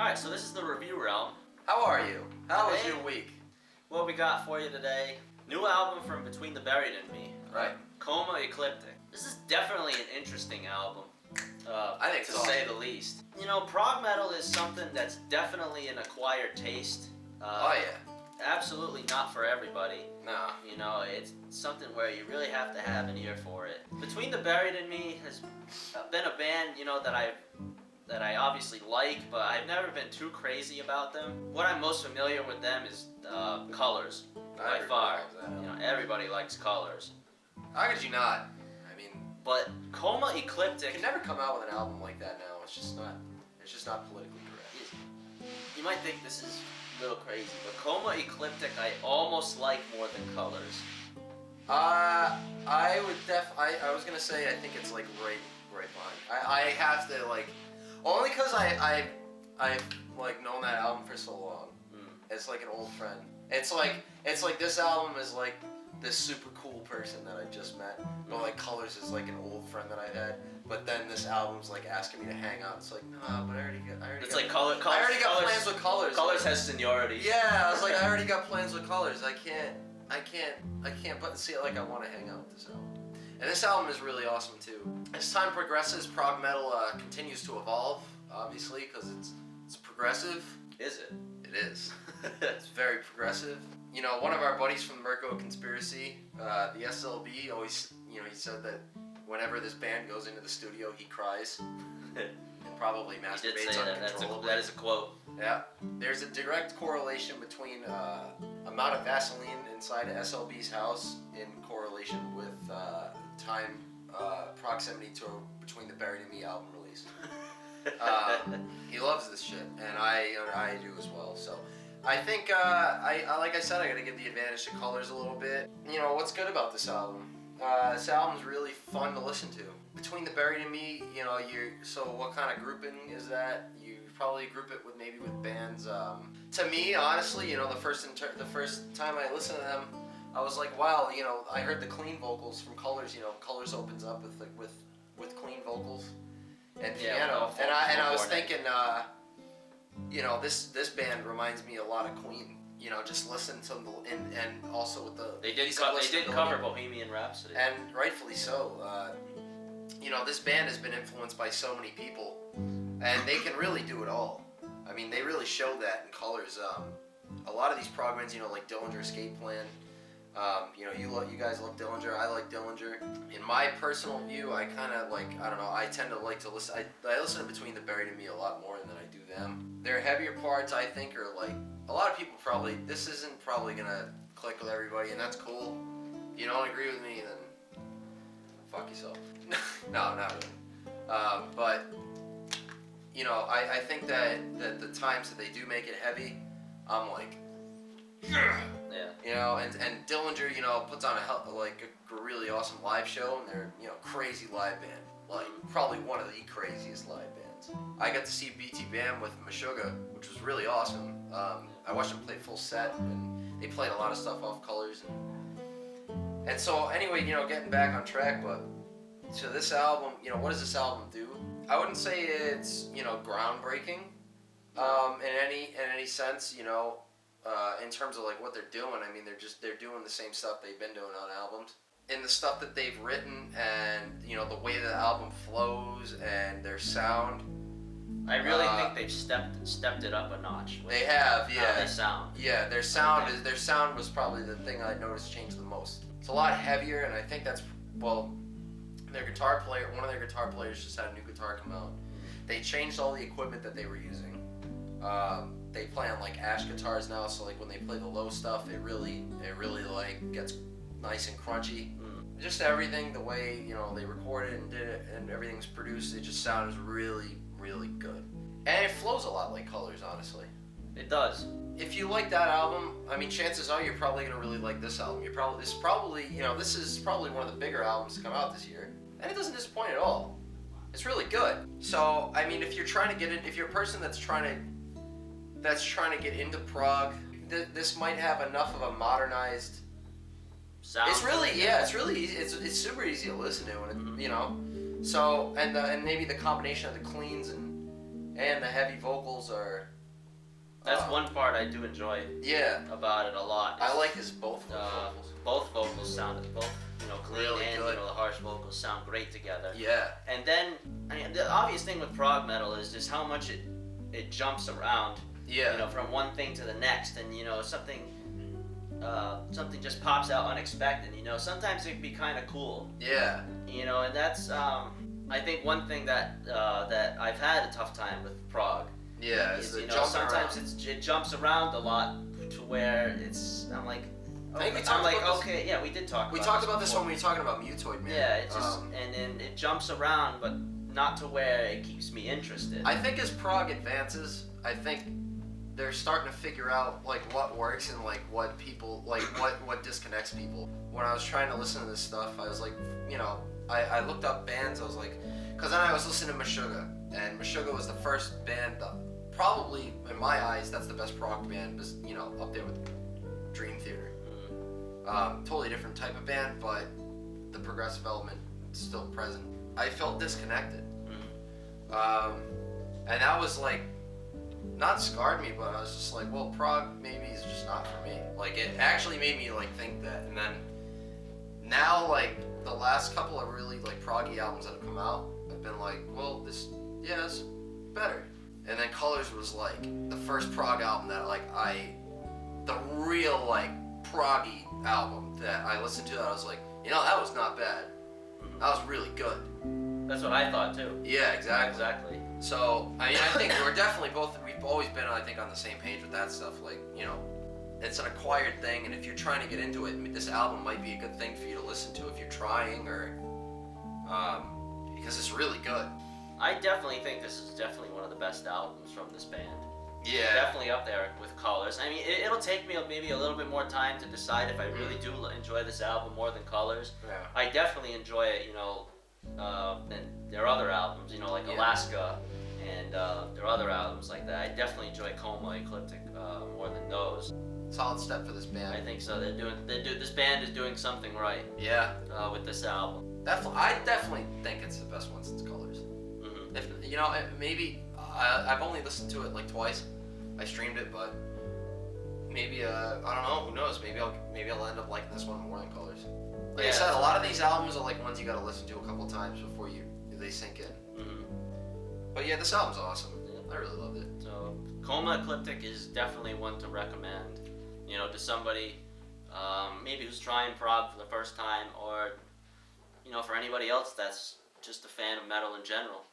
Alright, so this is the review realm. How are you? How was your week? What we got for you today, new album from Between the Buried and Me. Right. Coma Ecliptic. This is definitely an interesting album. I think to so. say the least. You know, prog metal is something that's definitely an acquired taste. Oh yeah. Absolutely not for everybody. No. You know, it's something where you really have to have an ear for it. Between the Buried and Me has been a band, you know, that I obviously like, but I've never been too crazy about them. What I'm most familiar with them is Colors, by far. You know, everybody likes Colors. How could you not? I mean, but Coma Ecliptic, you can never come out with an album like that now. It's just not politically correct. You might think this is a little crazy, but Coma Ecliptic I almost like more than Colors. I was gonna say I think it's like right behind. I have to like, only because I've like known that album for so long. It's like an old friend. It's like this album is like this super cool person that I just met, but like Colors is like an old friend that I had. But then this album's like asking me to hang out. It's like, nah, but I already got plans with Colors. Colors has seniority. Yeah, I was like, I already got plans with Colors. I can't but see it like I want to hang out with this album. And this album is really awesome too. As time progresses, prog metal continues to evolve, obviously, because it's progressive. Is it? It is. It's very progressive. You know, one of our buddies from the Mirko Conspiracy, the SLB, always, you know, he said that whenever this band goes into the studio, he cries and probably masturbates uncontrollably. That is a quote. Yeah. There's a direct correlation between amount of Vaseline inside SLB's house in correlation with time proximity to Between the Buried and Me album release. He loves this shit, and I do as well. So I think I like I said, I gotta give the advantage to Colors a little bit. You know what's good about this album? This album's really fun to listen to. Between the Buried and Me, you know, so what kind of grouping is that? You probably group it with maybe with bands. To me, honestly, you know, the first time I listened to them, I was like, wow, you know, I heard the clean vocals from Colors. You know, Colors opens up with clean vocals and piano, and I was thinking, you know, this band reminds me a lot of Queen. You know, just listen to them, and also with the they did cover Bohemian Rhapsody, and rightfully so. You know, this band has been influenced by so many people, and they can really do it all. I mean, they really show that in Colors. A lot of these prog bands, you know, like Dillinger Escape Plan. You know, you guys love Dillinger. I like Dillinger. In my personal view, I kind of like, I don't know, I tend to like to listen. I listen to Between the Buried and Me a lot more than I do them. Their heavier parts, I think, are like, a lot of people probably, this isn't probably gonna click with everybody, and that's cool. If you don't agree with me, then fuck yourself. No, not really. But you know, I think that the times that they do make it heavy, I'm like, yeah. You know, and Dillinger, you know, puts on a really awesome live show, and they're, you know, crazy live band, like probably one of the craziest live bands. I got to see BT Bam with Meshuggah, which was really awesome. I watched them play full set, and they played a lot of stuff off Colors, and so anyway, you know, getting back on track, but so this album, you know, what does this album do? I wouldn't say it's, you know, groundbreaking in any sense, you know. In terms of like what they're doing, I mean, they're doing the same stuff they've been doing on albums. In the stuff that they've written, and you know, the way the album flows and their sound. I really think they've stepped it up a notch. They have, yeah. How they sound. Yeah, their sound was probably the thing I noticed changed the most. It's a lot heavier, and I think that's, well, one of their guitar players just had a new guitar come out. They changed all the equipment that they were using. They play on like Ash guitars now, so like when they play the low stuff, it really like gets nice and crunchy. Just everything, the way, you know, they recorded and did it, and everything's produced, it just sounds really, really good. And it flows a lot like Colors, honestly. It does. If you like that album, I mean, chances are you're probably gonna really like this album. This is probably one of the bigger albums to come out this year, and it doesn't disappoint at all. It's really good. So, I mean, if you're a person that's trying to get into prog, this might have enough of a modernized sound. It's really, yeah, it's super easy to listen to, and you know, so and maybe the combination of the cleans and the heavy vocals are That's one part I do enjoy. Yeah. About it a lot. I like his both vocals. Both vocals sound clean Really and good. the harsh vocals sound great together. Yeah. And then the obvious thing with prog metal is just how much it jumps around. Yeah. From one thing to the next, and something just pops out unexpected. Sometimes it can be kind of cool. Yeah. And that's I think one thing that I've had a tough time with prog. Yeah. Is, sometimes it jumps around a lot to where I'm like. Okay, yeah, we did talk. We talked about this when we were talking about Mutoid Man. Yeah, it just and then it jumps around, but not to where it keeps me interested. I think as prog advances, I think they're starting to figure out like what works and like what people like what disconnects people. When I was trying to listen to this stuff, I was like, I looked up bands. I was like, because then I was listening to Meshuggah, and Meshuggah was the first band, probably in my eyes, that's the best prog band, up there with Dream Theater. Totally different type of band, but the progressive element is still present. I felt disconnected. And that was like, not scarred me, but I was just like, well, prog maybe is just not for me. Like, it actually made me like think that. And then now, like, the last couple of really like proggy albums that have come out, I've been like, well, this is better. And then Colors was like the first prog album that the real like proggy album that I listened to that I was like, that was not bad. That was really good. That's what I thought too. Yeah, exactly. Exactly. So, I think we're definitely we've always been, I think, on the same page with that stuff. Like, it's an acquired thing, and if you're trying to get into it, this album might be a good thing for you to listen to if you're trying, or, because it's really good. I definitely think this is definitely one of the best albums from this band. Yeah. Definitely up there with Colors. I mean, it'll take me maybe a little bit more time to decide if I really do enjoy this album more than Colors. Yeah. I definitely enjoy it, than their other albums, like Alaska and their other albums like that. I definitely enjoy Coma Ecliptic more than those. Solid step for this band. I think so. This band is doing something right. Yeah. With this album. I definitely think it's the best one since Colors. Mm-hmm. If maybe I've only listened to it like twice. I streamed it, but maybe I don't know. Who knows? Maybe I'll end up liking this one more than Colors. Like I said, a lot of these albums are like ones you gotta listen to a couple times before they sink in. Mm-hmm. But yeah, this album's awesome. Yeah. I really loved it. So Coma Ecliptic is definitely one to recommend. To somebody maybe who's trying prog for the first time, or for anybody else that's just a fan of metal in general.